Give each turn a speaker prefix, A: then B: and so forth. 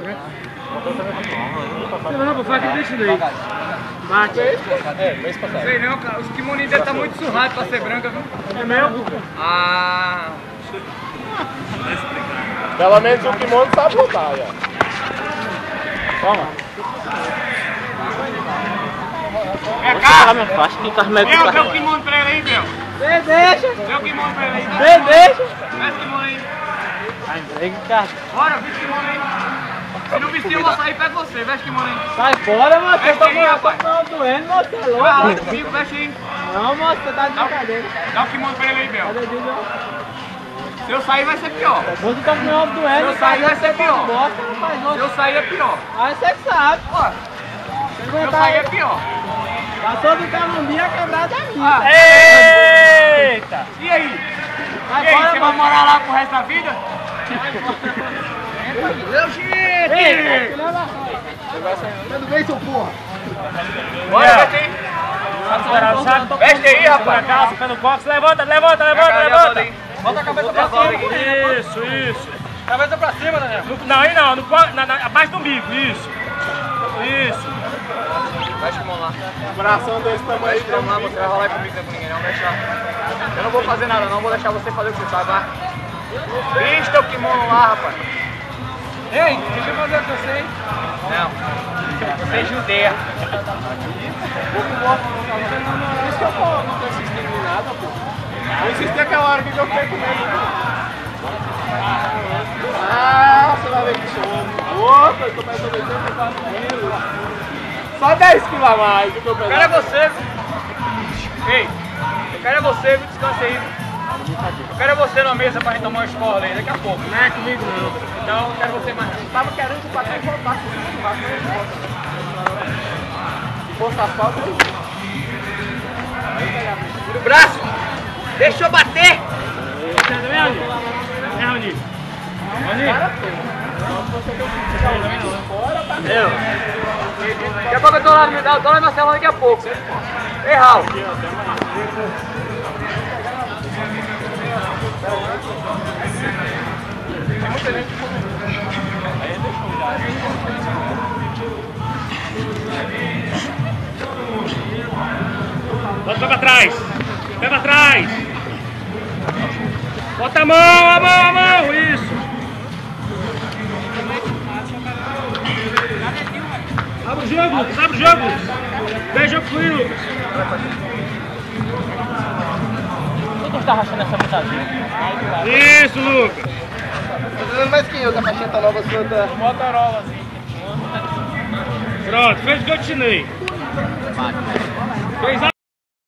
A: né? Não, vou fazer isso daí. Bate.
B: Sei não, cara. Os kimoninhos dele tá muito surrado pra ser branca, viu?
A: É mesmo?
B: Ah.
C: Pelo menos o kimono sabe lutar, já.
A: Toma.
B: Vem cá!
A: Acho que o carro
B: Deu o kimono pra ele aí, Bel.
A: Vê, deixa.
B: Deu o kimono pra ele aí.
A: Vê, deixa.
B: Veste o kimono aí.
A: Vai, entrega, cara.
B: Bora, veste o kimono aí. Se não vestir, eu vou sair e pego você. Veste o kimono aí.
A: Sai fora, moço.
B: Veste aí, rapaz.
A: Doendo, moço. Você é louco.
B: Vai lá comigo, veste aí.
A: Não, moço. Você tá de brincadeira.
B: Dá o kimono pra ele aí, Bel.
A: Cadê Dilson?
B: Se eu sair, vai ser pior.
A: Moço, tá com meu ombro doendo.
B: Se eu sair, vai ser pior.
A: Bosta, não faz
B: Se
A: outro.
B: eu sair, é pior.
A: Aí você que sabe.
B: Ó, se eu sair, é pior.
A: Passou do Calumbi, a quebrada é minha.
B: Ah,
A: Eita!
B: e aí?
A: Vai
B: E aí,
A: fora,
B: você vai
A: mano.
B: morar lá pro resto da vida? Meu
A: Ei,
C: Tudo bem, seu porra?
B: Bora, veste aí. Veste aí, rapaz.
A: calça, pé no box. Levanta.
B: Bota a cabeça pra cima.
A: Isso.
B: Cabeça pra cima, Daniel.
A: Não, aí não. Abaixo do umbigo. Isso.
B: Veste o kimono lá.
C: Coração desse tamanho aí,
B: Veste o kimono lá, você vai rolar comigo, não é com ninguém não, deixa. Eu não vou fazer nada, não vou deixar você fazer o que você sabe, tá? Vista o kimono lá, rapaz. Ei, deixa eu fazer o que eu sei. Não. Você é judeia.
C: Isso que eu falo, não tô insistindo em nada, pô. Eu insisti aquela hora que eu fiquei com medo. Ah, você vai ver que sono. Outra, eu começo a descer, eu faço quilos. Só 10 quilos a mais do que eu
B: Eu quero é você, viu? Ei, eu quero é você, viu? Descanse aí. Eu quero é você na mesa pra gente tomar uma escola aí, daqui a pouco.
A: Não é comigo, não.
B: Então, eu quero você mais não.
C: tava querendo que o patrão voltasse pro churrasco. Se fosse asfalto, eu ia.
B: Vira o braço! Deixa eu bater!
A: Você vem, Raoni? Vem, Raoni.
B: Daqui a pouco eu tô lá, tô lá na cela daqui a pouco. Ei, Raul.
A: Bota pra trás. Pé pra trás. Bota a mão. Isso. Abre o jogo, Lucas. Vem jogo fluir, Lucas. Por que você tá rachando essa metadinha? Isso, Lucas.
C: Tô fazendo mais que eu, da macheta nova sua da...
B: Motorola, assim.
A: Pronto, fez o que eu te ensinei.